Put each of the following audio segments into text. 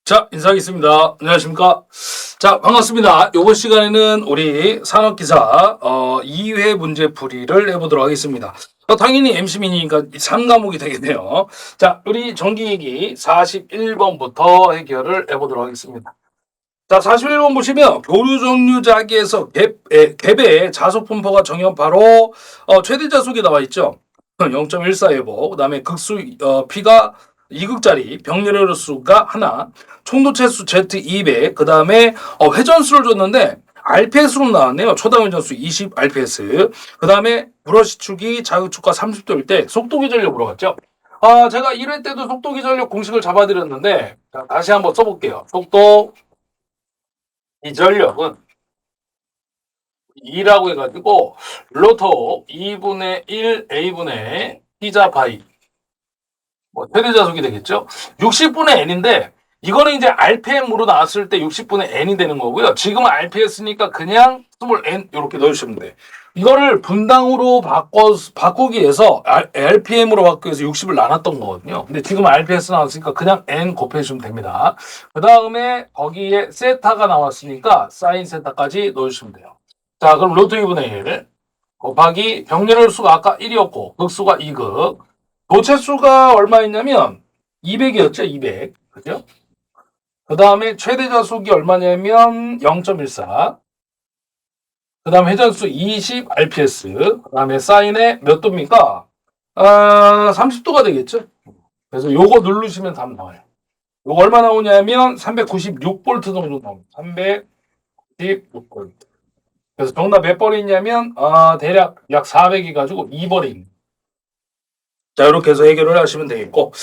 자, 인사하겠습니다. 안녕하십니까. 자, 반갑습니다. 요번 시간에는 우리 산업기사 2회 문제풀이를 해보도록 하겠습니다. 당연히 MC민이니까 3과목이 되겠네요. 자, 우리 전기얘기 41번부터 해결을 해보도록 하겠습니다. 자, 41번 보시면 교류 종류 자기에서 갭의 자속 분포가 정연파로 최대 자속이 나와 있죠. 0.14 예보. 그다음에 극수 P가 2극짜리 병렬의 수가 하나, 총도체 수 Z200, 그다음에 회전수를 줬는데 RPS로 나왔네요. 초당 회전수 20 RPS. 그다음에 브러시 축이 자극축과 30도일 때 속도 기전력 물어봤죠. 제가 1회 때도 속도 기전력 공식을 잡아드렸는데 자, 다시 한번 써볼게요. 속도 기전력은 2라고 해가지고 로토 2분의 1 A분의 T자 바이 최대 자속이 되겠죠. 60분의 N인데 이거는 이제 RPM으로 나왔을 때 60분의 N이 되는 거고요. 지금은 RPS니까 그냥 스몰 N 이렇게 넣으시면 돼. 이거를 분당으로 바꾸기 위해서 RPM으로 바꾸기 위해서 60을 나눴던 거거든요. 근데 지금 RPS 나왔으니까 그냥 N 곱해주시면 됩니다. 그 다음에 거기에 세타가 나왔으니까 사인 세타까지 넣어주시면 돼요. 자, 그럼 로트 2분의 1 곱하기 병렬의 수가 아까 1이었고 극수가 2극, 도체수가 얼마였냐면 200이었죠. 200. 그죠? 그 다음에 최대 자속이 얼마냐면 0.14. 그 다음에 회전수 20 RPS. 그 다음에 사인에 몇 도입니까? 30도가 되겠죠. 그래서 요거 누르시면 답 나와요. 요거 얼마 나오냐면 396V 정도 나옵니다. 396V. 그래서 정답 몇 벌이 있냐면 대략 약 400이 가지고 2벌이. 자, 이렇게 해서 해결을 하시면 되겠고,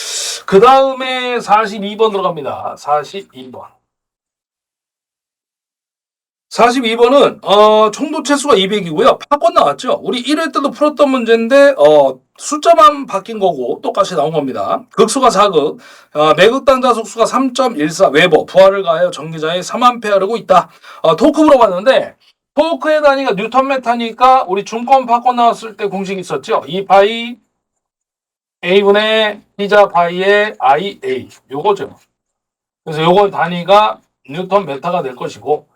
그 다음에 42번 들어갑니다. 42번. 42번은 총도체수가 200이고요. 파권 나왔죠. 우리 1회 때도 풀었던 문제인데 숫자만 바뀐 거고 똑같이 나온 겁니다. 극수가 4극, 매극당 자속수가 3.14 웨버, 부하를 가하여 전기자에 3A르고 있다. 토크 물어봤는데 토크의 단위가 뉴턴메타니까 우리 중권 파권 나왔을 때 공식이 있었죠. 2파이 A분의 T자 파이의 IA 요거죠. 그래서 요거 단위가 뉴턴 메타가 될 것이고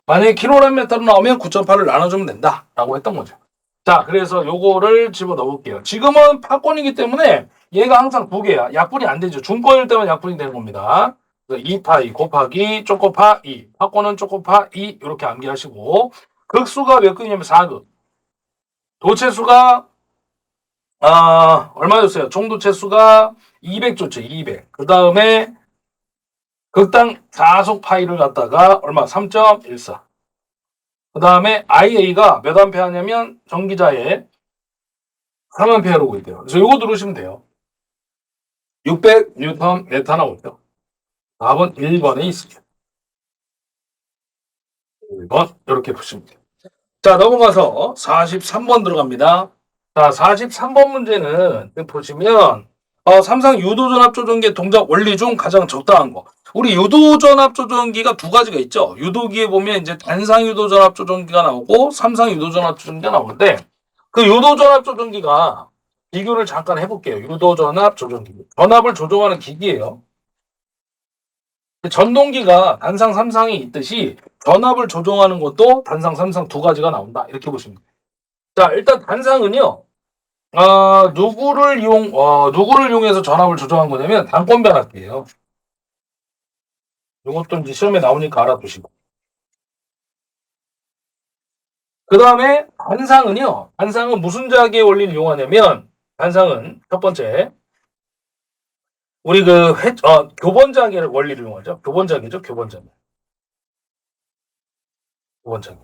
만약에 킬로그램 메타로 나오면 9.8을 나눠주면 된다 라고 했던 거죠. 자, 그래서 요거를 집어넣을게요. 지금은 파권이기 때문에 얘가 항상 두 개야. 약분이 안 되죠. 중권일 때만 약분이 되는 겁니다. 2파이 곱하기 쪼꼬파 2, 파권은 쪼꼬파 2 이렇게 암기하시고, 극수가 몇 극이냐면 4극, 도체수가 얼마였어요? 총도체수가 200 줬죠. 200. 그 다음에 극당 자속 파이를 갖다가 얼마? 3.14. 그 다음에 IA가 몇 암페어냐면 전기자에 3암페어로 있대요. 그래서 이거 누르시면 돼요. 600 뉴턴 메타 나오죠. 답은 1번에 있습니다. 1번 이렇게 보시면 돼요. 자, 넘어가서 43번 들어갑니다. 자, 43번 문제는 보시면 삼상 유도전압조정기의 동작 원리 중 가장 적당한 거. 우리 유도전압조정기가 두 가지가 있죠. 유도기에 보면 이제 단상 유도전압조정기가 나오고 삼상 유도전압조정기가 나오는데 그 유도전압조정기가 비교를 잠깐 해볼게요. 유도전압조정기. 전압을 조정하는 기기예요. 전동기가 단상, 삼상이 있듯이 전압을 조정하는 것도 단상, 삼상 두 가지가 나온다. 이렇게 보시면 돼요. 자, 일단 단상은요. 누구를 이용해서 전압을 조정한 거냐면 단권 변압기예요. 이것도 이제 시험에 나오니까 알아두시고. 그 다음에 단상은요. 단상은 무슨 자기의 원리를 이용하냐면 단상은 첫 번째 우리 교번 자기의 원리를 이용하죠. 교번 자기죠. 교번 자기. 교번 자기.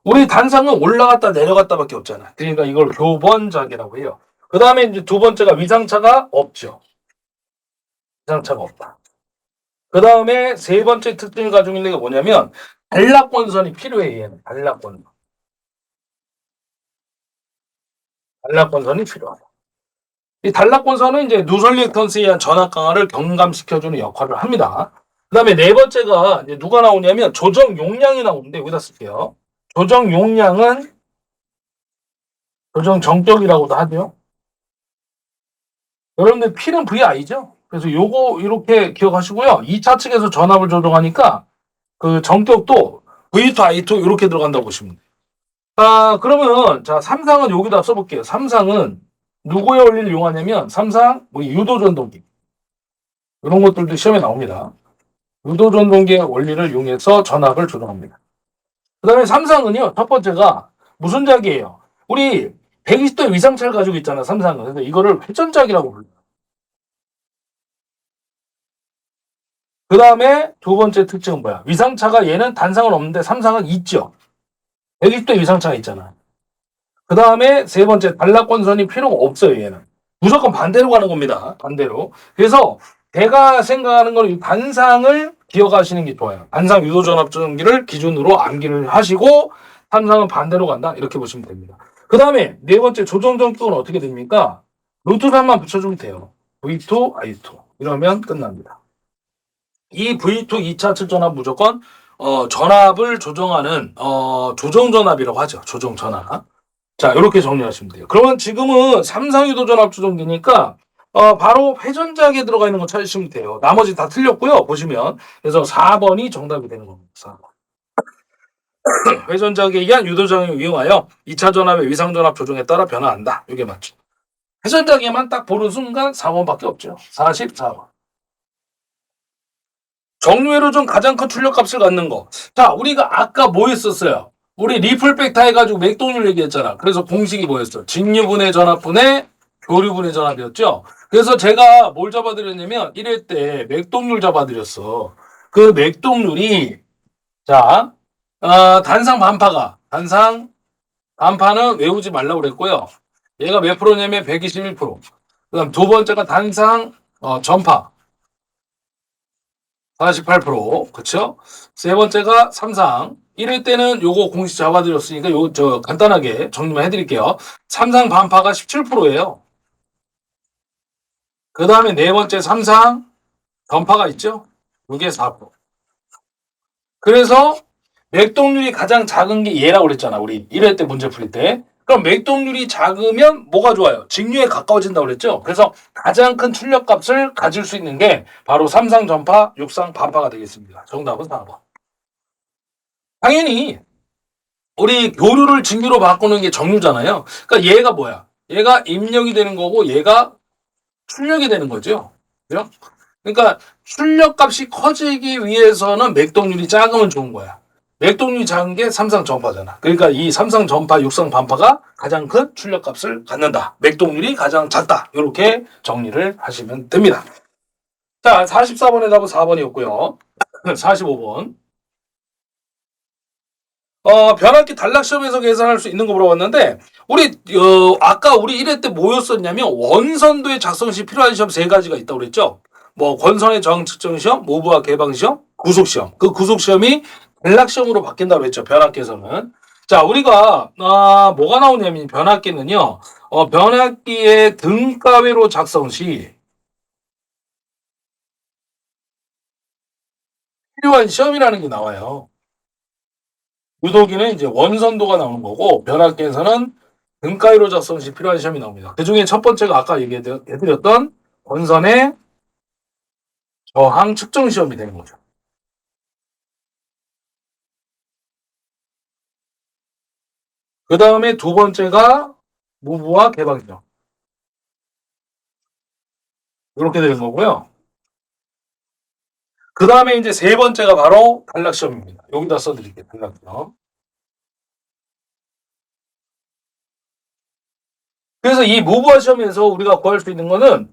우리 단상은 올라갔다 내려갔다밖에 없잖아. 그러니까 이걸 교번 자기라고 해요. 그 다음에 이제 두 번째가 위상차가 없죠. 위상차가 없다. 그 다음에 세 번째 특징을 가지고 있는 게 뭐냐면 단락권선이 필요해. 얘는 단락권선. 단락권선이 필요하다. 이 단락권선은 이제 누설 리액턴스에 의한 전압 강화를 경감시켜주는 역할을 합니다. 그 다음에 네 번째가 이제 누가 나오냐면 조정 용량이 나오는데 여기다 쓸게요. 조정 용량은 조정 정적이라고도 하죠. 여러분들 P는 VI죠? 그래서 요거 이렇게 기억하시고요. 2차 측에서 전압을 조정하니까 그 전격도 V2, I2 이렇게 들어간다고 보시면 돼요. 그러면 자, 삼상은 여기다 써볼게요. 삼상은 누구의 원리를 이용하냐면 삼상 뭐 유도전동기 이런 것들도 시험에 나옵니다. 유도전동기의 원리를 이용해서 전압을 조정합니다. 그 다음에 삼상은요, 첫 번째가 무슨 작이에요? 우리 120도 위상차를 가지고 있잖아, 삼상은. 그래서 이거를 회전작이라고 불러요. 그 다음에 두 번째 특징은 뭐야? 위상차가 얘는 단상은 없는데 삼상은 있죠. 120도 위상차가 있잖아. 그 다음에 세 번째 단락권선이 필요가 없어요, 얘는. 무조건 반대로 가는 겁니다. 반대로. 그래서 제가 생각하는 건 이 단상을 기억하시는 게 좋아요. 단상 유도전압조정기를 기준으로 암기를 하시고 삼상은 반대로 간다. 이렇게 보시면 됩니다. 그 다음에 네 번째 조정전격은 어떻게 됩니까? 루트 3만 붙여주면 돼요. V2, I2. 이러면 끝납니다. 이 V2 2차 측전압 무조건 전압을 조정하는 조정전압이라고 하죠. 조정전압. 자, 이렇게 정리하시면 돼요. 그러면 지금은 삼상유도 전압 조정기니까 바로 회전작에 들어가 있는 거 찾으시면 돼요. 나머지 다 틀렸고요. 보시면. 그래서 4번이 정답이 되는 겁니다. 4번. 회전작에 의한 유도장을 이용하여 2차 전압의 위상 전압 조정에 따라 변화한다. 이게 맞죠. 회전작에만 딱 보는 순간 4번밖에 없죠. 44번. 정류회로 좀 가장 큰 출력값을 갖는 거. 자, 우리가 아까 뭐 했었어요? 우리 리플백타 해가지고 맥동률 얘기했잖아. 그래서 공식이 뭐였어? 직류분의 전압분의 교류분의 전압이었죠. 그래서 제가 뭘 잡아드렸냐면 1회 때 맥동률 잡아드렸어. 그 맥동률이 자 단상 반파는 외우지 말라고 그랬고요. 얘가 몇 프로냐면 121%. 그다음 두 번째가 단상 전파 48%. 그쵸? 세 번째가 삼상. 1회 때는 요거 공식 잡아드렸으니까 간단하게 정리만 해드릴게요. 삼상 반파가 17%예요. 그 다음에 네 번째 삼상 전파가 있죠? 이게 4%. 그래서 맥동률이 가장 작은 게 얘라고 그랬잖아. 우리 1회 때 문제 풀 때. 그럼 맥동률이 작으면 뭐가 좋아요? 직류에 가까워진다고 그랬죠? 그래서 가장 큰 출력값을 가질 수 있는 게 바로 삼상 전파, 육상 반파가 되겠습니다. 정답은 4번. 당연히 우리 교류를 직류로 바꾸는 게 정류잖아요. 그러니까 얘가 뭐야? 얘가 입력이 되는 거고 얘가 출력이 되는 거죠. 그죠? 그러니까 출력값이 커지기 위해서는 맥동률이 작으면 좋은 거야. 맥동률이 작은 게 삼상 전파잖아. 그러니까 이 삼상 전파, 육상 반파가 가장 큰 출력값을 갖는다. 맥동률이 가장 작다. 이렇게 정리를 하시면 됩니다. 자, 44번의 답은 4번이었고요. 45번. 변압기 단락 시험에서 계산할 수 있는 거 물어봤는데 아까 우리 1회 때 뭐였었냐면 원선도의 작성 시 필요한 시험 세 가지가 있다고 그랬죠. 뭐 권선의 저항 측정 시험, 모브와 개방 시험, 구속 시험. 그 구속 시험이 단락 시험으로 바뀐다고 했죠. 변압기에서는. 자, 우리가 뭐가 나오냐면 변압기는요. 변압기의 등가외로 작성 시 필요한 시험이라는 게 나와요. 유도기는 이제 원선도가 나오는 거고 변압기에서는 등가위로 작성 시 필요한 시험이 나옵니다. 그 중에 첫 번째가 아까 얘기해드렸던 원선의 저항 측정 시험이 되는 거죠. 그 다음에 두 번째가 무브와 개방시험. 이렇게 되는 거고요. 그 다음에 이제 세 번째가 바로 단락시험입니다. 여기다 써드릴게요. 단락시험. 그래서 이 무브화 시험에서 우리가 구할 수 있는 거는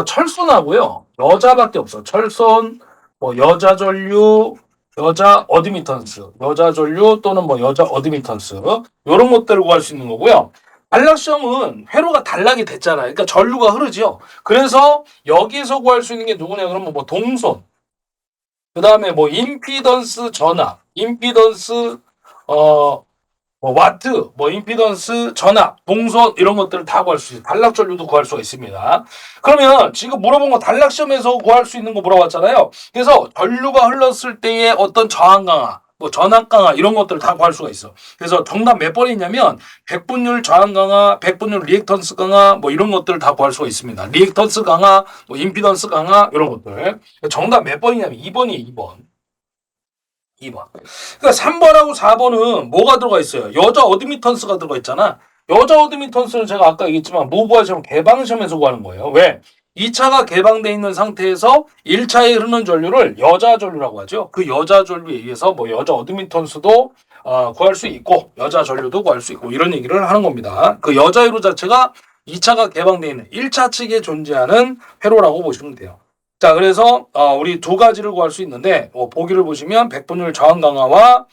철손하고요. 여자밖에 없어. 철손, 뭐 여자 전류, 여자 어드미턴스, 여자 전류 또는 뭐 여자 어드미턴스 이런 것들을 구할 수 있는 거고요. 단락 시험은 회로가 단락이 됐잖아요. 그러니까 전류가 흐르죠. 그래서 여기에서 구할 수 있는 게 누구냐 그러면 뭐 동손, 그 다음에 뭐 임피던스 전압, 임피던스 뭐 와트, 뭐 임피던스, 전압, 동선 이런 것들을 다 구할 수 있어요. 단락 전류도 구할 수가 있습니다. 그러면 지금 물어본 거 단락 시험에서 구할 수 있는 거 물어봤잖아요. 그래서 전류가 흘렀을 때의 어떤 저항 강화, 뭐 전압 강화 이런 것들을 다 구할 수가 있어. 그래서 정답 몇 번이 있냐면 백분율 저항 강화, 백분율 리액턴스 강화 뭐 이런 것들을 다 구할 수가 있습니다. 리액턴스 강화, 뭐 임피던스 강화 이런 것들. 정답 몇 번이냐면 2번이에요. 2번. 2번. 그러니까 3번하고 4번은 뭐가 들어가 있어요? 여자 어드미턴스가 들어가 있잖아. 여자 어드미턴스는 제가 아까 얘기했지만 모부화 시험 개방 시험에서 구하는 거예요. 왜? 2차가 개방되어 있는 상태에서 1차에 흐르는 전류를 여자 전류라고 하죠. 그 여자 전류에 의해서 뭐 여자 어드미턴스도 구할 수 있고 여자 전류도 구할 수 있고 이런 얘기를 하는 겁니다. 그 여자 회로 자체가 2차가 개방되어 있는 1차 측에 존재하는 회로라고 보시면 돼요. 자, 그래서 우리 두 가지를 구할 수 있는데 보기를 보시면 백분율 저항 강화와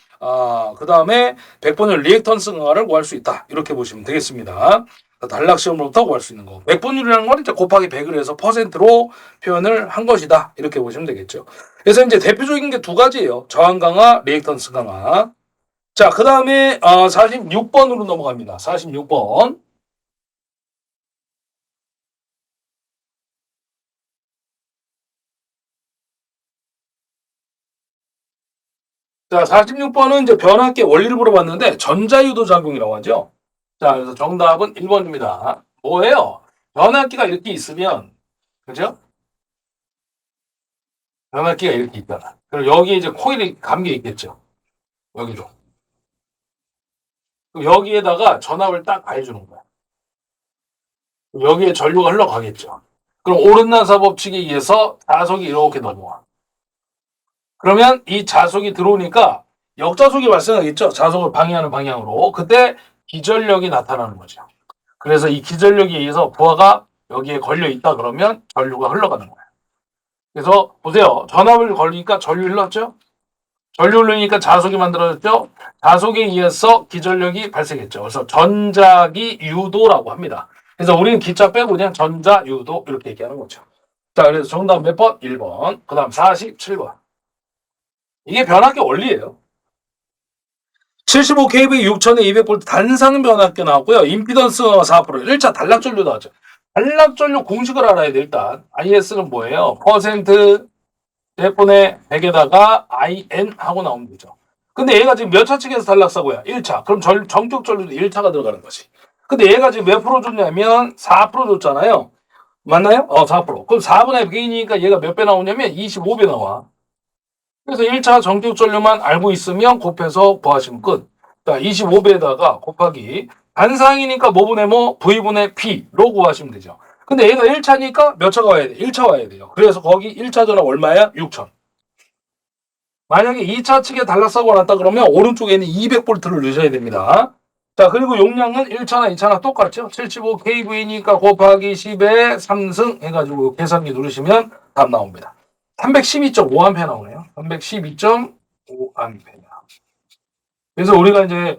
그 다음에 백분율 리액턴스 강화를 구할 수 있다. 이렇게 보시면 되겠습니다. 단락 시험으로부터 구할 수 있는 거. 백분율이라는 건 이제 곱하기 100을 해서 퍼센트로 표현을 한 것이다. 이렇게 보시면 되겠죠. 그래서 이제 대표적인 게 두 가지예요. 저항 강화, 리액턴스 강화. 자, 그 다음에 46번으로 넘어갑니다. 46번. 자, 46번은 이제 변압기 원리를 물어봤는데 전자유도 작용이라고 하죠. 자, 그래서 정답은 1번입니다. 뭐예요? 변압기가 이렇게 있으면, 그죠? 변압기가 이렇게 있잖아. 그리고 여기에 이제 코일이 감겨 있겠죠. 여기로. 여기에다가 전압을 딱 가해주는 거야. 여기에 전류가 흘러가겠죠. 그럼 오른나사 법칙에 의해서 자석이 이렇게 넘어와. 그러면 이 자석이 들어오니까 역자속이 발생하겠죠. 자석을 방해하는 방향으로. 그때 기전력이 나타나는 거죠. 그래서 이 기전력에 의해서 부하가 여기에 걸려 있다 그러면 전류가 흘러가는 거예요. 그래서 보세요. 전압을 걸리니까 전류 흘렀죠. 전류 흘리니까 자석이 만들어졌죠. 자석에 의해서 기전력이 발생했죠. 그래서 전자기 유도라고 합니다. 그래서 우리는 기자 빼고 그냥 전자유도 이렇게 얘기하는 거죠. 자, 그래서 정답 몇 번? 1번. 그 다음 47번. 이게 변압기 원리예요. 75kV 6000에 200V 단상 변압기 나왔고요. 임피던스가 4%. 1차 단락전류 나왔죠. 단락전류 공식을 알아야 돼, 일단. IS는 뭐예요? 퍼센트 대분의 100에다가 IN 하고 나오면 되죠. 근데 얘가 지금 몇 차 측에서 단락사고야? 1차. 그럼 정격 전류도 1차가 들어가는 거지. 근데 얘가 지금 몇 프로 줬냐면 4% 줬잖아요. 맞나요? 4%. 그럼 4분의 100이니까 얘가 몇 배 나오냐면 25배 나와. 그래서 1차 정격 전류만 알고 있으면 곱해서 구하시면 끝. 자, 25배에다가 곱하기 단상이니까 뭐분의 뭐 V분의 P로 구하시면 되죠. 근데 얘가 1차니까 몇 차가 와야 돼? 1차 와야 돼요. 그래서 거기 1차 전압 얼마야? 6천. 만약에 2차 측에 단락사고가 났다 그러면 오른쪽에는 200V를 넣으셔야 됩니다. 자, 그리고 용량은 1차나 2차나 똑같죠? 75kV니까 곱하기 10에 3승 해가지고 계산기 누르시면 답 나옵니다. 312.5A 나오네요. 312.5A. 그래서 우리가 이제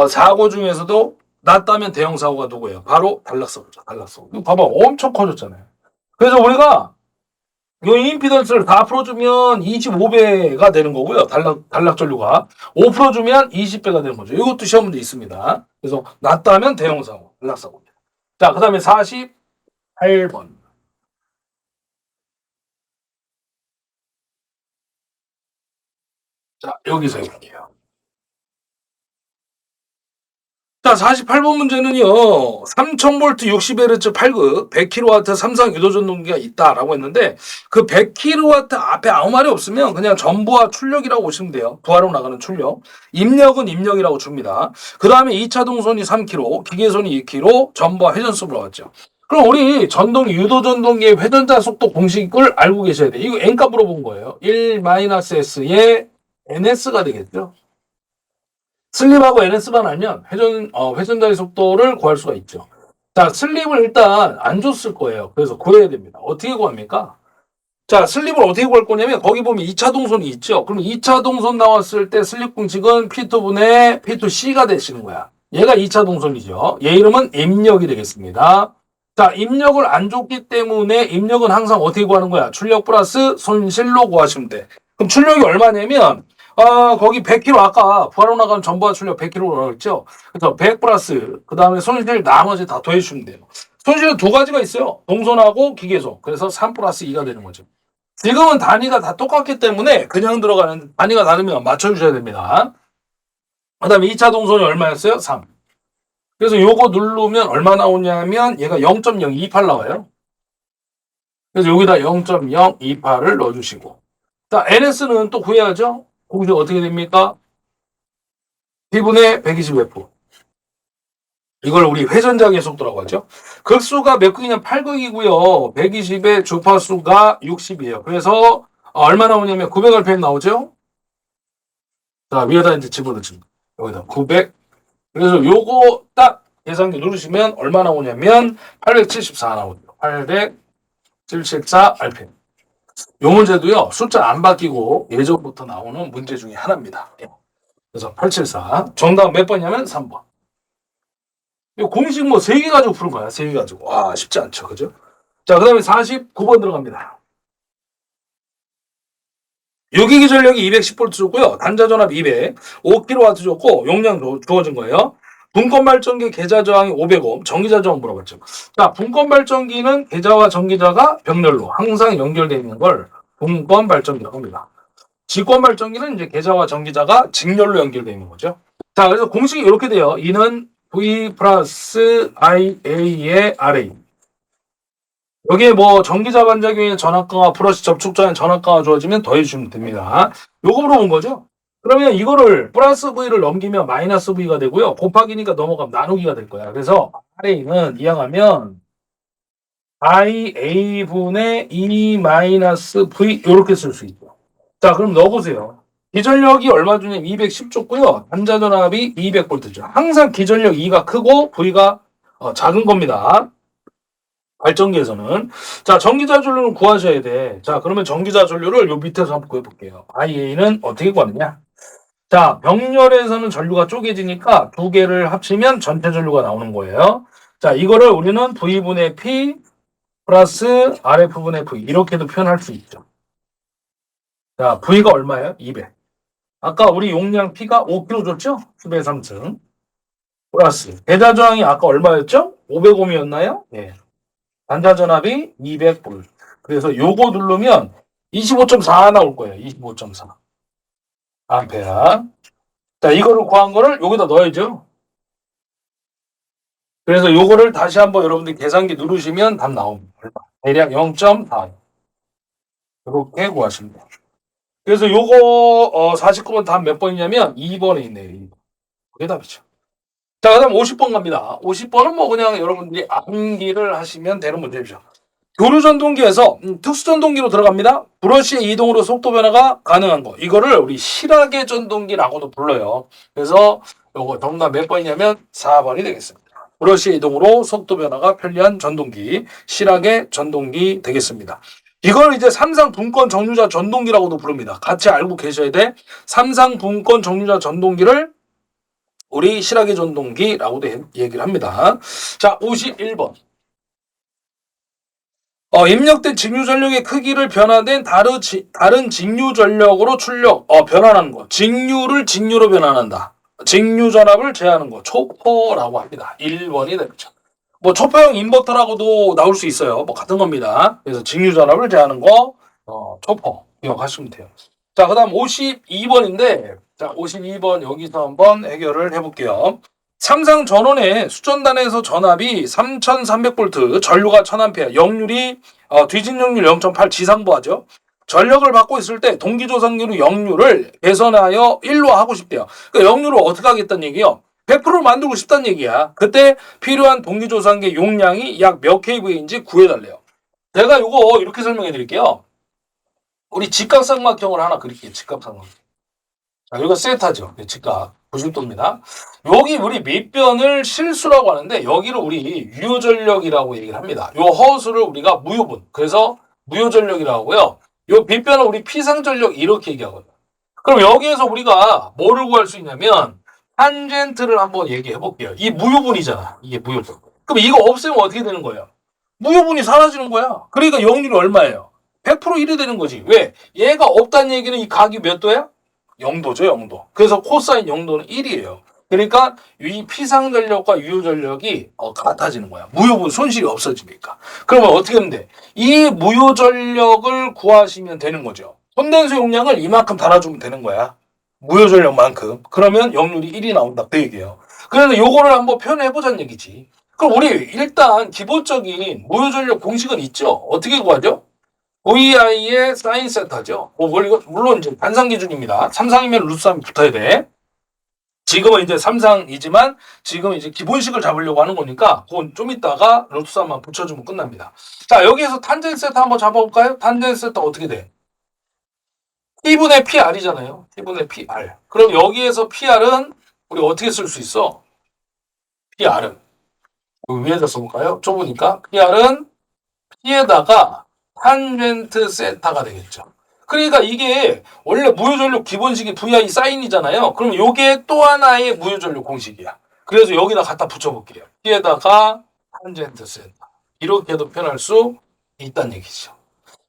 사고 중에서도 났다면 대형 사고가 누구예요? 바로 단락사고죠. 단락사고. 이거 봐봐, 엄청 커졌잖아요. 그래서 우리가 이 임피던스를 다 풀어주면 25배가 되는 거고요. 단락 전류가 5 풀어주면 20배가 되는 거죠. 이것도 시험 문제 있습니다. 그래서 났다면 대형 사고, 단락 사고입니다. 자, 그다음에 48번. 자, 여기서 해볼게요. 자, 48번 문제는요. 3000V 60Hz 8급 100kW 삼상 유도전동기가 있다라고 했는데 그 100kW 앞에 아무 말이 없으면 그냥 전부하 출력이라고 보시면 돼요. 부하로 나가는 출력. 입력은 입력이라고 줍니다. 그 다음에 2차 동선이 3km, 기계선이 2km, 전부하 회전속으로 나왔죠. 그럼 우리 유도전동기의 회전자 속도 공식을 알고 계셔야 돼요. 이거 N값 물어본 거예요. 1-S의 NS가 되겠죠. 슬립하고 NS만 알면 회전자의 속도를 구할 수가 있죠. 자, 슬립을 일단 안 줬을 거예요. 그래서 구해야 됩니다. 어떻게 구합니까? 자, 슬립을 어떻게 구할 거냐면 거기 보면 2차 동선이 있죠. 그럼 2차 동선 나왔을 때 슬립 공식은 P2분의 P2C가 되시는 거야. 얘가 2차 동선이죠. 얘 이름은 입력이 되겠습니다. 자, 입력을 안 줬기 때문에 입력은 항상 어떻게 구하는 거야? 출력 플러스 손실로 구하시면 돼. 그럼 출력이 얼마냐면 거기 100km 아까 부하로 나가는 전부하 출력 100km라고 했죠. 그래서 100 플러스 그 다음에 손실 나머지 다 더해주시면 돼요. 손실은 두 가지가 있어요. 동선하고 기계선. 그래서 3 플러스 2가 되는 거죠. 지금은 단위가 다 똑같기 때문에 그냥 들어가는 단위가 다르면 맞춰주셔야 됩니다. 그 다음에 2차 동선이 얼마였어요? 3. 그래서 요거 누르면 얼마 나오냐면 얘가 0.028 나와요. 그래서 여기다 0.028을 넣어주시고. 자, NS는 또 구해야죠. 공식 어떻게 됩니까? P분의 120F. 이걸 우리 회전자기의 속도라고 하죠. 극수가 몇 극이냐? 8극이고요. 120의 주파수가 60이에요. 그래서 얼마 나오냐면 900rpm 나오죠? 자, 위에다 이제 집어넣습니다. 여기다 900. 그래서 요거 딱 계산기 누르시면 얼마 나오냐면 874 나오죠. 874 rpm. 요 문제도요. 숫자 안 바뀌고 예전부터 나오는 문제 중에 하나입니다. 그래서 874. 정답 몇 번이냐면 3번. 이 공식 뭐 3개 가지고 푸는 거야. 3개 가지고. 와, 쉽지 않죠. 그죠? 자, 그 다음에 49번 들어갑니다. 유기기 전력이 210V 줬고요. 단자 전압 200, 5kW 줬고 용량 주어진 거예요. 분권 발전기 계좌 저항이 500옴, 전기자 저항 물어봤죠. 자, 분권 발전기는 계좌와 전기자가 병렬로 항상 연결되어 있는 걸 분권 발전기라고 합니다. 직권 발전기는 이제 계좌와 전기자가 직렬로 연결되어 있는 거죠. 자, 그래서 공식이 이렇게 돼요. 이는 V 플러스 IA의 RA. 여기에 뭐 전기자 반작용의 전압강화 플러스 접촉자의 전압강화 주어지면 더해주시면 됩니다. 요거 물어본 거죠? 그러면 이거를 플러스 V를 넘기면 마이너스 V가 되고요. 곱하기니까 넘어가면 나누기가 될 거야. 그래서 RA는 이항하면 IA분의 E 마이너스 V 이렇게 쓸 수 있죠. 자, 그럼 넣어보세요. 기전력이 얼마 주냐면 210 줬고요. 단자 전압이 200V죠. 항상 기전력 E가 크고 V가 작은 겁니다. 발전기에서는. 자, 전기자 전류를 구하셔야 돼. 자, 그러면 전기자 전류를 요 밑에서 한번 구해볼게요. IA는 어떻게 구하느냐? 자, 병렬에서는 전류가 쪼개지니까 두 개를 합치면 전체 전류가 나오는 거예요. 자, 이거를 우리는 V분의 P 플러스 RF분의 V 이렇게도 표현할 수 있죠. 자, V가 얼마예요? 200. 아까 우리 용량 P가 5kg 줬죠? 10의 3승. 플러스 계좌 저항이 아까 얼마였죠? 500옴이었나요? 네. 단자 전압이 200V. 그래서 요거 누르면 25.4 나올 거예요. 25.4 암페어. 자, 이거를 구한 거를 여기다 넣어야죠. 그래서 요거를 다시 한번 여러분들 계산기 누르시면 답 나옵니다. 대략 0.4. 이렇게 구하십니다. 그래서 요거 49번 답 몇 번이냐면 2번에 있네요. 2번. 그게 답이죠. 자, 그 다음 50번 갑니다. 50번은 뭐 그냥 여러분들이 암기를 하시면 되는 문제죠. 교류 전동기에서 특수 전동기로 들어갑니다. 브러쉬의 이동으로 속도 변화가 가능한 거. 이거를 우리 실하계 전동기라고도 불러요. 그래서 요거 정답 몇 번이냐면 4번이 되겠습니다. 브러쉬의 이동으로 속도 변화가 편리한 전동기, 실하계 전동기 되겠습니다. 이걸 이제 삼상 분권 정류자 전동기라고도 부릅니다. 같이 알고 계셔야 돼. 삼상 분권 정류자 전동기를 우리 실하계 전동기라고도 얘기를 합니다. 자, 51번. 입력된 직류 전력의 크기를 변화된 다른 직류 전력으로 출력, 변환하는 거. 직류를 직류로 변환한다. 직류 전압을 제하는 거. 초포라고 합니다. 1번이 되죠. 뭐 초포형 인버터라고도 나올 수 있어요. 뭐 같은 겁니다. 그래서 직류 전압을 제하는 거, 초포 기억하시면 돼요. 자, 그 다음 52번인데, 자, 52번 여기서 한번 해결을 해볼게요. 삼상 전원의 수전단에서 전압이 3300V, 전류가 1000A, 역률이 뒤진 역률 0.8 지상부하죠. 전력을 받고 있을 때 동기조상기로 역률을 개선하여 1로 하고 싶대요. 그러니까 역률을 어떻게 하겠다는 얘기요? 100%를 만들고 싶다는 얘기야. 그때 필요한 동기조상기 용량이 약 몇 kV인지 구해달래요. 제가 이거 이렇게 설명해 드릴게요. 우리 직각삼각형을 하나 그릴게요. 직각삼각형. 자, 이거 세타죠. 직각 90도입니다. 여기 우리 밑변을 실수라고 하는데 여기를 우리 유효전력이라고 얘기를 합니다. 요 허수를 우리가 무효분. 그래서 무효전력이라고 하고요. 요 밑변을 우리 피상전력 이렇게 얘기하거든요. 그럼 여기에서 우리가 뭐를 구할 수 있냐면 탄젠트를 한번 얘기해 볼게요. 이 무효분이잖아. 이게 무효분. 그럼 이거 없애면 어떻게 되는 거예요? 무효분이 사라지는 거야. 그러니까 역률이 얼마예요? 100% 1이 되는 거지. 왜? 얘가 없다는 얘기는 이 각이 몇 도야? 0도죠, 0도. 그래서 코사인 0도는 1이에요. 그러니까 이 피상전력과 유효전력이 같아지는 거야. 무효분 손실이 없어지니까. 그러면 어떻게 하면 돼? 이 무효전력을 구하시면 되는 거죠. 콘덴서 용량을 이만큼 달아주면 되는 거야. 무효전력만큼. 그러면 역률이 1이 나온다. 그 얘기예요. 그래서 요거를 한번 표현해보자는 얘기지. 그럼 우리 일단 기본적인 무효전력 공식은 있죠. 어떻게 구하죠? VI의 사인 세타죠. 물론 이제 반상 기준입니다. 3상이면 루트 3이 붙어야 돼. 지금은 이제 3상이지만 지금 이제 기본식을 잡으려고 하는 거니까 그건 좀 이따가 루트 3만 붙여주면 끝납니다. 자, 여기에서 탄젠 세타 한번 잡아볼까요? 탄젠 세타 어떻게 돼? T분의 PR이잖아요. T분의 PR. 그럼 여기에서 PR은 우리 어떻게 쓸 수 있어? PR은 여기 위에다 써볼까요? 좁으니까 PR은 P에다가 탄젠트 세타가 되겠죠. 그러니까 이게 원래 무효전력 기본식이 VI 사인이잖아요. 그럼 이게 또 하나의 무효전력 공식이야. 그래서 여기다 갖다 붙여볼게요. P에다가 탄젠트 세타. 이렇게도 표현할 수 있다는 얘기죠.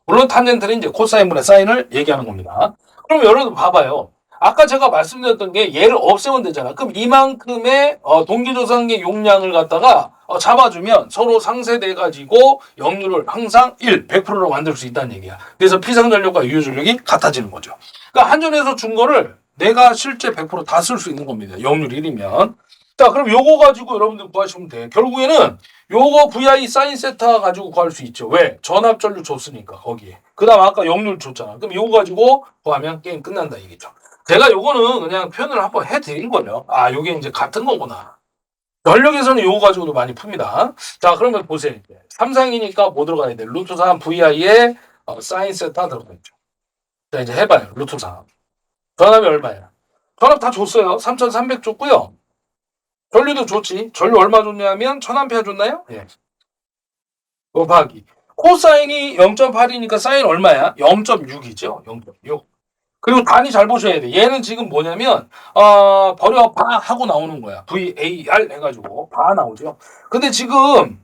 물론 탄젠트는 이제 코사인분의 사인을 얘기하는 겁니다. 그럼 여러분 봐봐요. 아까 제가 말씀드렸던 게 얘를 없애면 되잖아. 그럼 이만큼의 동기조상계 용량을 갖다가 잡아주면 서로 상쇄돼가지고 역률을 항상 100%로 만들 수 있다는 얘기야. 그래서 피상전력과 유효전력이 같아지는 거죠. 그러니까 한전에서 준 거를 내가 실제 100%다 쓸 수 있는 겁니다. 역률 1이면. 자, 그럼 요거 가지고 여러분들 구하시면 돼. 결국에는 요거 VI 사인 세타 가지고 구할 수 있죠. 왜? 전압전류 줬으니까 거기에. 그 다음 아까 역률 줬잖아. 그럼 요거 가지고 구하면 게임 끝난다 이게죠. 제가 요거는 그냥 표현을 한번 해드린 거예요. 아, 요게 이제 같은 거구나. 전력에서는 요거 가지고도 많이 풉니다. 자, 그러면 보세요. 3상이니까 뭐 들어가야 돼? 루트 3 VI에 사인 세타 들어가 있죠. 자, 이제 해봐요. 루트 3. 전압이 얼마야? 전압 다 줬어요. 3300 줬고요. 전류도 줬지. 전류 얼마 줬냐면 1000A 줬나요? 예. 곱하기. 코사인이 0.8이니까 사인 얼마야? 0.6이죠. 0.6. 그리고 단위 잘 보셔야 돼. 얘는 지금 뭐냐면 버려 바 하고 나오는 거야. VAR 해가지고 바 나오죠. 근데 지금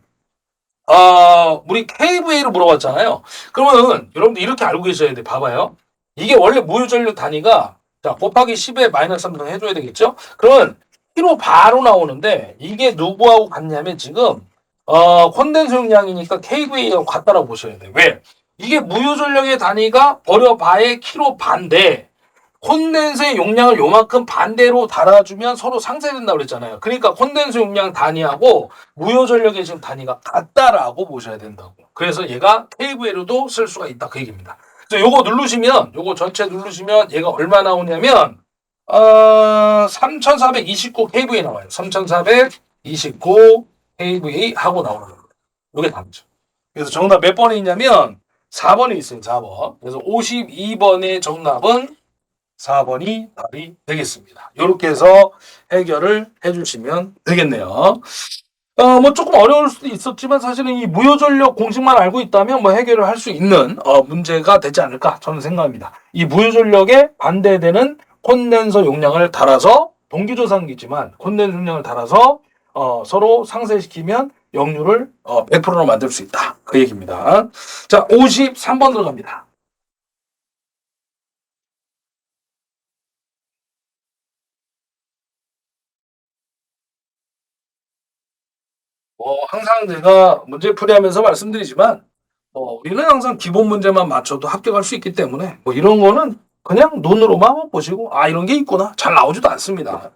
우리 KVA로 물어봤잖아요. 그러면 여러분들 이렇게 알고 계셔야 돼. 봐봐요. 이게 원래 무효전력 단위가 자 곱하기 10에 마이너스 3등 해줘야 되겠죠? 그러면 키로 바로 나오는데 이게 누구하고 같냐면 지금 콘덴서 용량이니까 KVA하고 같다라고 보셔야 돼. 왜? 이게 무효전력의 단위가 버려바의 키로 반대. 콘덴서의 용량을 요만큼 반대로 달아주면 서로 상쇄된다고 그랬잖아요. 그러니까 콘덴서 용량 단위하고 무효전력의 지금 단위가 같다라고 보셔야 된다고. 그래서 얘가 KVA로도 쓸 수가 있다 그 얘기입니다. 그래서 요거 누르시면 요거 전체 누르시면 얘가 얼마 나오냐면 3429 kVA 나와요. 3429 kVA 하고 나오는 겁니다. 요게 답이죠. 그래서 정답 몇 번에 있냐면 4번에 있어요. 4번. 그래서 52번의 정답은 4번이 답이 되겠습니다. 이렇게 해서 해결을 해주시면 되겠네요. 뭐 조금 어려울 수도 있었지만 사실은 이 무효전력 공식만 알고 있다면 뭐 해결을 할 수 있는 문제가 되지 않을까 저는 생각합니다. 이 무효전력에 반대되는 콘덴서 용량을 달아서 동기조상기지만 콘덴서 용량을 달아서 서로 상쇄시키면 역률을 100%로 만들 수 있다. 그 얘기입니다. 자, 53번 들어갑니다. 항상 제가 문제 풀이하면서 말씀드리지만 우리는 항상 기본 문제만 맞춰도 합격할 수 있기 때문에 뭐 이런 거는 그냥 눈으로만 보시고 이런 게 있구나. 잘 나오지도 않습니다.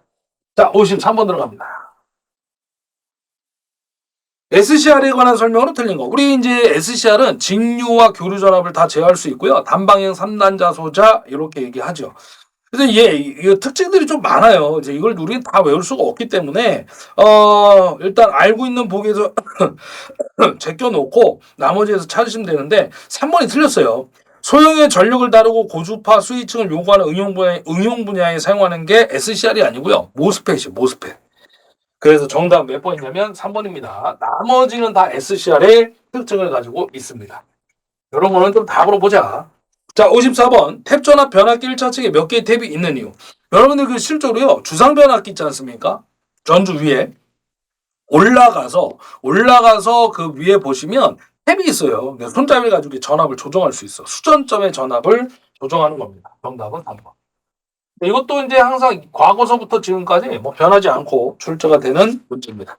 자, 53번 들어갑니다. SCR에 관한 설명으로 틀린 거. 우리 이제 SCR은 직류와 교류 전압을 다 제어할 수 있고요. 단방향 3단자 소자 이렇게 얘기하죠. 그래서 이 특징들이 좀 많아요. 이제 이걸 우리는 다 외울 수가 없기 때문에 일단 알고 있는 보기에서 제껴놓고 나머지에서 찾으시면 되는데 3번이 틀렸어요. 소형의 전력을 다루고 고주파 수위층을 요구하는 응용 분야에 사용하는 게 SCR이 아니고요. 모스펫이에요. 모스펫. 그래서 정답 몇 번이냐면 3번입니다. 나머지는 다 SCR의 특징을 가지고 있습니다. 이런 거는 좀 답으로 보자. 자, 54번. 탭 전압 변압기 1차측에 몇 개의 탭이 있는 이유. 여러분들 그 실제로요. 주상 변압기 있지 않습니까? 전주 위에 올라가서 그 위에 보시면 탭이 있어요. 손잡이를 가지고 전압을 조정할 수 있어. 수전점의 전압을 조정하는 겁니다. 정답은 3번. 이것도 이제 항상 과거서부터 지금까지 뭐 변하지 않고 출제가 되는 문제입니다.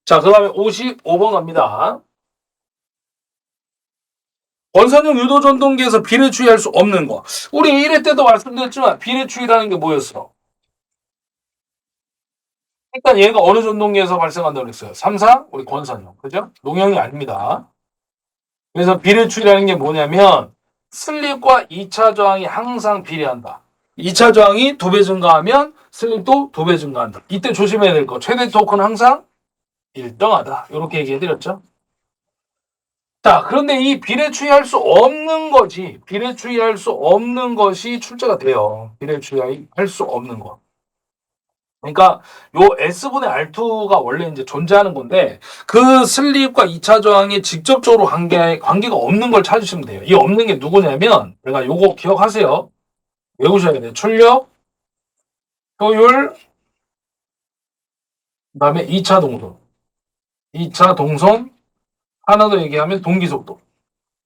자, 그 다음에 55번 갑니다. 원산형 유도 전동기에서 비례추이할 수 없는 거. 우리 1회 때도 말씀드렸지만 비례추이라는 게 뭐였어? 일단 얘가 어느 전동기에서 발생한다고 그랬어요? 3, 4? 우리 권산형. 그죠? 농형이 아닙니다. 그래서 비례추이라는 게 뭐냐면 슬립과 2차 저항이 항상 비례한다. 2차 저항이 2배 증가하면 슬립도 2배 증가한다. 이때 조심해야 될 거. 최대 토크는 항상 일정하다. 이렇게 얘기해드렸죠. 자, 그런데 이 비례추이할 수 없는 거지. 비례추이할 수 없는 것이 출제가 돼요. 비례추이할 수 없는 거. 그러니까 요 S분의 R2가 원래 이제 존재하는 건데 그 슬립과 2차 저항이 직접적으로 관계가 없는 걸 찾으시면 돼요. 이 없는 게 누구냐면 내가 요거 기억하세요. 외우셔야 돼요. 출력, 효율, 그다음에 2차 동선. 2차 동선, 하나 더 얘기하면 동기속도.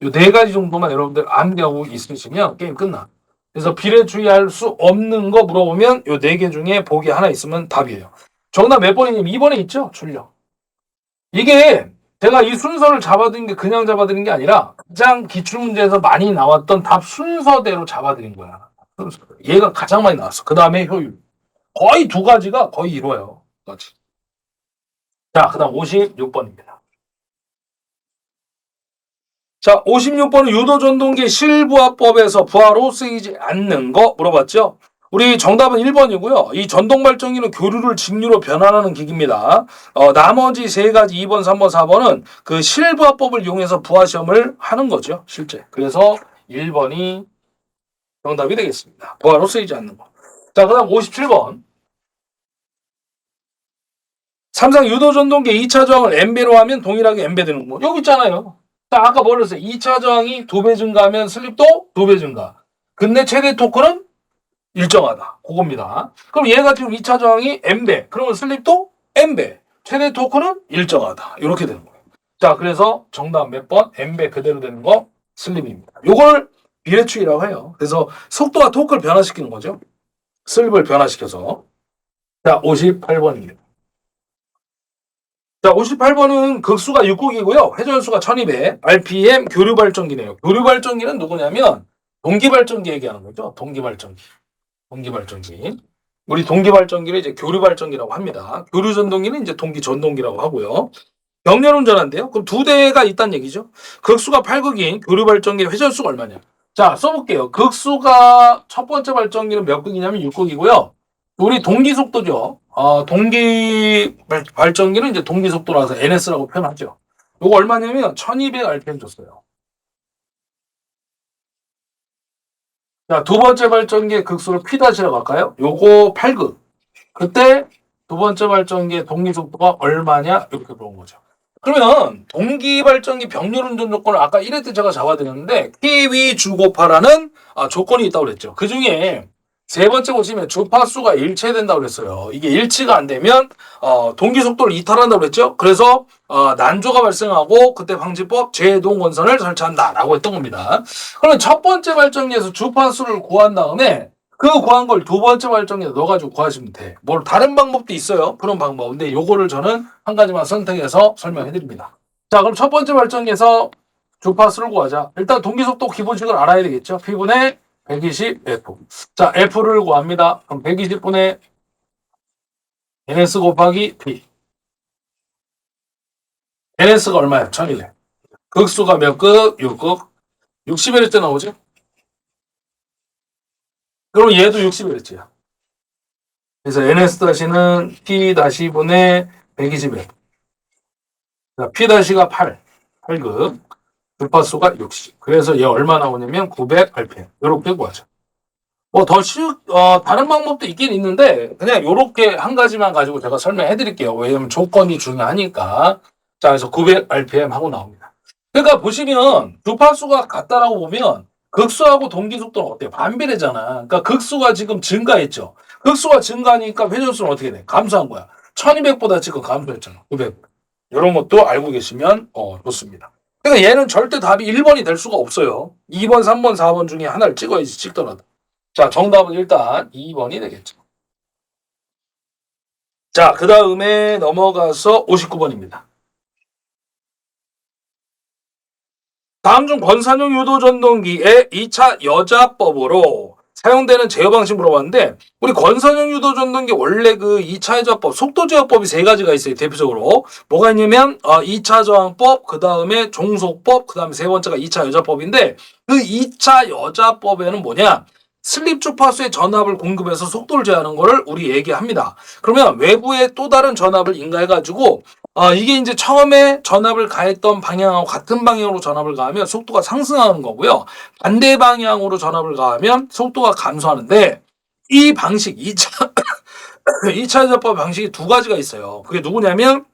요 네 가지 정도만 여러분들 암기하고 있으시면 게임 끝나. 그래서 비례주의할 수 없는 거 물어보면 요 네 개 중에 보기 하나 있으면 답이에요. 정답 몇 번이냐면 2번에 있죠? 출력. 이게 제가 이 순서를 잡아드린 게 그냥 잡아드린 게 아니라 가장 기출문제에서 많이 나왔던 답 순서대로 잡아드린 거야. 얘가 가장 많이 나왔어. 그 다음에 효율. 거의 두 가지가 거의 이루어요. 자, 그 다음 56번입니다. 자, 56번은 유도전동기 실부하법에서 부하로 쓰이지 않는 거 물어봤죠? 우리 정답은 1번이고요. 이 전동발전기는 교류를 직류로 변환하는 기기입니다. 나머지 세 가지 2번, 3번, 4번은 그 실부하법을 이용해서 부하시험을 하는 거죠. 실제. 그래서 1번이 정답이 되겠습니다. 부하로 쓰이지 않는 거. 자, 그 다음 57번. 삼성 유도전동기 2차 저항을 N배로 하면 동일하게 N배 되는 거. 여기 있잖아요. 자, 아까 뭐라 했어요? 2차 저항이 2배 증가하면 슬립도 2배 증가. 근데 최대 토크는 일정하다. 그겁니다. 그럼 얘가 지금 2차 저항이 N배. 그러면 슬립도 N배. 최대 토크는 일정하다. 이렇게 되는 거예요. 자, 그래서 정답 몇 번? N배 그대로 되는 거 슬립입니다. 요걸 비례추이라고 해요. 그래서 속도와 토크를 변화시키는 거죠. 슬립을 변화시켜서. 자, 58번입니다. 자, 58번은 극수가 6국이고요. 회전수가 1200. RPM 교류발전기네요. 교류발전기는 누구냐면 동기발전기 얘기하는 거죠. 동기발전기. 동기발전기. 우리 동기발전기를 이제 교류발전기라고 합니다. 교류전동기는 이제 동기전동기라고 하고요. 병렬운전한대요. 그럼 두 대가 있다는 얘기죠. 극수가 8극인 교류발전기의 회전수가 얼마냐. 자, 써볼게요. 극수가 첫 번째 발전기는 몇 극이냐면 6극이고요. 우리 동기속도죠. 동기 발전기는 이제 동기속도라서 NS라고 표현하죠. 요거 얼마냐면 1200rpm 줬어요. 자, 두 번째 발전기의 극수를 P-라고 할까요? 요거 8극. 그때 두 번째 발전기의 동기속도가 얼마냐? 이렇게 물어본 거죠. 그러면 동기발전기 병렬운전 조건을 아까 1회 때 제가 잡아드렸는데 P위 주고파라는 조건이 있다고 그랬죠. 그 중에 세 번째 보시면 주파수가 일치된다고 그랬어요. 이게 일치가 안 되면 동기속도를 이탈한다고 그랬죠. 그래서 난조가 발생하고 그때 방지법 제동건선을 설치한다라고 했던 겁니다. 그러면 첫 번째 발전기에서 주파수를 구한 다음에 그 구한 걸 두 번째 발전기에 넣어가지고 구하시면 돼. 뭐 다른 방법도 있어요. 그런 방법. 근데 요거를 저는 한 가지만 선택해서 설명해 드립니다. 자, 그럼 첫 번째 발전기에서 주파수를 구하자. 일단 동기속도 기본식을 알아야 되겠죠. P분의 120F. 자, F를 구합니다. 그럼 120분의 NS 곱하기 P. NS가 얼마야? 1200. 극수가 몇 극? 6극. 60Hz 나오죠? 그럼 얘도 60Hz야. 그래서 NS-는 P-분의 120F. 자, P-가 8극. 주파수가 60. 그래서 얘 얼마 나오냐면 900rpm. 요렇게 구하죠. 뭐 더 다른 방법도 있긴 있는데 그냥 요렇게 한 가지만 가지고 제가 설명해 드릴게요. 왜냐면 조건이 중요하니까. 자, 그래서 900rpm 하고 나옵니다. 그러니까 보시면 주파수가 같다라고 보면 극수하고 동기속도는 어때요? 반비례잖아. 그러니까 극수가 지금 증가했죠. 극수가 증가하니까 회전수는 어떻게 돼? 감소한 거야. 1200보다 지금 감소했잖아. 900. 이런 것도 알고 계시면 좋습니다. 그러니까 얘는 절대 답이 1번이 될 수가 없어요. 2번, 3번, 4번 중에 하나를 찍어야지 찍더라도. 자, 정답은 일단 2번이 되겠죠. 자, 그 다음에 넘어가서 59번입니다. 다음 중 권산용 유도 전동기의 2차 여자법으로 사용되는 제어 방식 물어봤는데, 우리 권산용 유도 전동기 원래 그 2차 여자법, 속도 제어법이 세 가지가 있어요. 대표적으로 뭐가 있냐면 2차 저항법, 그 다음에 종속법, 그 다음에 세 번째가 2차 여자법인데, 그 2차 여자법에는 뭐냐? 슬립 주파수의 전압을 공급해서 속도를 제어하는 거를 우리 얘기합니다. 그러면 외부에 또 다른 전압을 인가해가지고 이게 이제 처음에 전압을 가했던 방향하고 같은 방향으로 전압을 가하면 속도가 상승하는 거고요. 반대 방향으로 전압을 가하면 속도가 감소하는데, 이 방식 2차 2차 제어법 방식이 두 가지가 있어요. 그게 누구냐면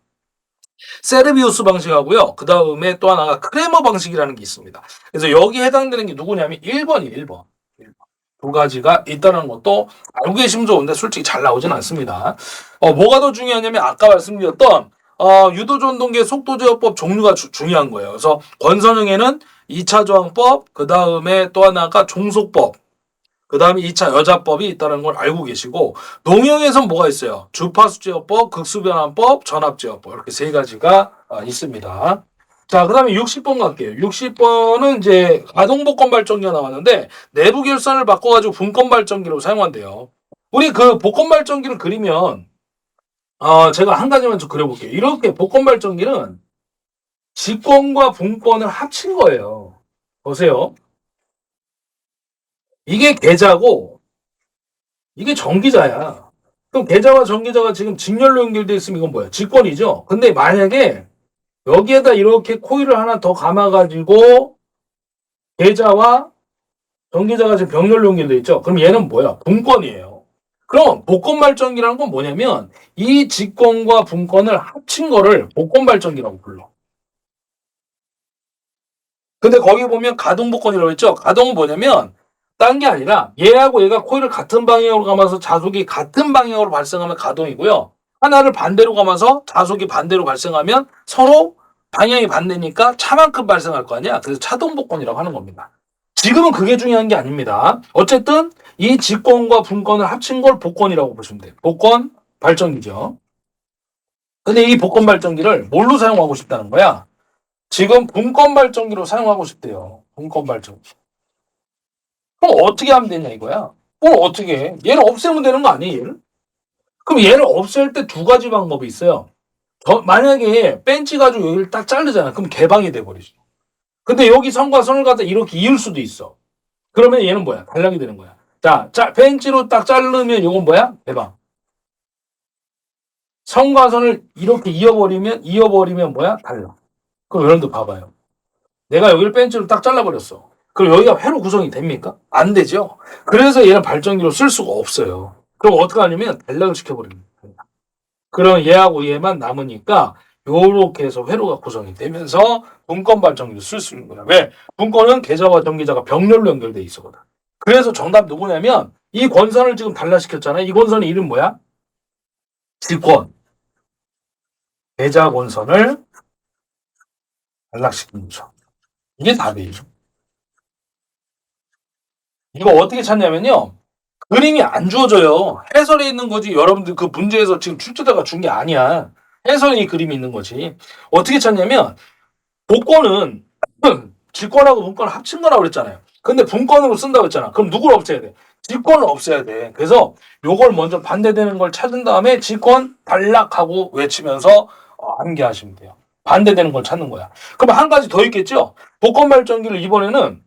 세르비우스 방식하고요. 그 다음에 또 하나가 크레머 방식이라는 게 있습니다. 그래서 여기에 해당되는 게 누구냐면 1번이 1번. 두 가지가 있다는 것도 알고 계시면 좋은데 솔직히 잘 나오진 않습니다. 뭐가 더 중요하냐면 아까 말씀드렸던 유도전동기의 속도제어법 종류가 중요한 거예요. 그래서 권선형에는 2차 저항법, 그 다음에 또 하나가 종속법, 그 다음에 2차 여자법이 있다는 걸 알고 계시고, 농형에선 뭐가 있어요? 주파수제어법, 극수변환법, 전압제어법, 이렇게 세 가지가 있습니다. 자, 그 다음에 60번 갈게요. 60번은 이제 가동복권 발전기가 나왔는데, 내부 결선을 바꿔가지고 분권 발전기로 사용한대요. 우리 그 복권 발전기를 그리면, 제가 한 가지만 좀 그려볼게요. 이렇게 복권 발전기는 직권과 분권을 합친 거예요. 보세요. 이게 계좌고, 이게 전기자야. 그럼 계좌와 전기자가 지금 직렬로 연결되어 있으면 이건 뭐야? 직권이죠? 근데 만약에 여기에다 이렇게 코일을 하나 더 감아가지고 계좌와 전기자가 지금 병렬로 연결되어 있죠? 그럼 얘는 뭐야? 분권이에요. 그럼 복권 발전기라는 건 뭐냐면 이 직권과 분권을 합친 거를 복권 발전기라고 불러. 근데 거기 보면 가동 복권이라고 했죠? 가동은 뭐냐면 딴 게 아니라 얘하고 얘가 코일을 같은 방향으로 감아서 자속이 같은 방향으로 발생하면 가동이고요. 하나를 반대로 감아서 자속이 반대로 발생하면 서로 방향이 반대니까 차만큼 발생할 거 아니야. 그래서 차동 복권이라고 하는 겁니다. 지금은 그게 중요한 게 아닙니다. 어쨌든 이 직권과 분권을 합친 걸 복권이라고 보시면 돼요. 복권 발전기죠. 근데 이 복권 발전기를 뭘로 사용하고 싶다는 거야? 지금 분권 발전기로 사용하고 싶대요. 분권 발전기. 그럼 어떻게 하면 되냐 이거야. 뭘 어떻게 해? 얘를 없애면 되는 거 아니에요, 얘를? 그럼 얘를 없앨 때 두 가지 방법이 있어요. 만약에 벤치 가지고 여기를 딱 자르잖아. 그럼 개방이 돼버리죠. 근데 여기 선과 선을 갖다 이렇게 이을 수도 있어. 그러면 얘는 뭐야? 단락이 되는 거야. 자, 벤치로 딱 자르면 이건 뭐야? 개방. 선과 선을 이렇게 이어버리면 뭐야? 단락. 그럼 여러분들 봐봐요. 내가 여기를 벤치로 딱 잘라버렸어. 그럼 여기가 회로 구성이 됩니까? 안 되죠. 그래서 얘는 발전기로 쓸 수가 없어요. 그럼 어떻게 하냐면 단락을 시켜버립니다. 그럼 얘하고 얘만 남으니까 요렇게 해서 회로가 구성이 되면서 분권 발전기로 쓸 수 있는 거야. 왜? 분권은 계좌와 전기자가 병렬로 연결돼 있어거든. 그래서 정답 누구냐면 이 권선을 지금 단락시켰잖아. 이 권선의 이름 뭐야? 직권. 계좌 권선을 단락시킨 거죠. 이게 답이에요. 이거 어떻게 찾냐면요. 그림이 안 주어져요. 해설에 있는 거지. 여러분들 그 문제에서 지금 출제자가 준 게 아니야. 해설에 이 그림이 있는 거지. 어떻게 찾냐면 복권은 직권하고 분권을 합친 거라고 그랬잖아요. 근데 분권으로 쓴다고 했잖아. 그럼 누구를 없애야 돼? 직권을 없애야 돼. 그래서 요걸 먼저 반대되는 걸 찾은 다음에 직권 단락하고 외치면서 암기하시면 돼요. 반대되는 걸 찾는 거야. 그럼 한 가지 더 있겠죠? 복권 발전기를 이번에는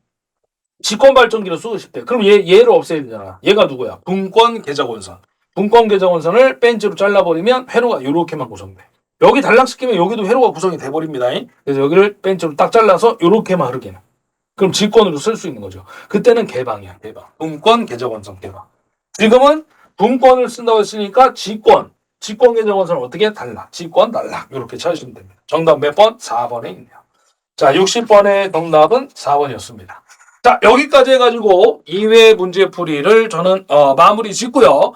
직권 발전기로 쓰고 싶대. 그럼 얘를 없애야 되잖아. 얘가 누구야? 분권 계좌권선. 분권 계좌권선을 벤치로 잘라버리면 회로가 이렇게만 구성돼. 여기 단락시키면 여기도 회로가 구성이 돼버립니다. 그래서 여기를 벤치로 딱 잘라서 이렇게만 흐르게. 그럼 직권으로 쓸 수 있는 거죠. 그때는 개방이야. 개방. 분권 계좌권선 개방. 지금은 분권을 쓴다고 했으니까 직권 계좌권선을 어떻게 단락. 직권 단락. 이렇게 찾으시면 됩니다. 정답 몇 번? 4번에 있네요. 자, 60번의 정답은 4번이었습니다. 자, 여기까지 해가지고 2회 문제풀이를 저는 마무리 짓고요.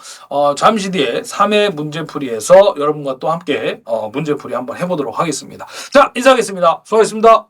잠시 뒤에 3회 문제풀이에서 여러분과 또 함께 문제풀이 한번 해보도록 하겠습니다. 자, 인사하겠습니다. 수고하셨습니다.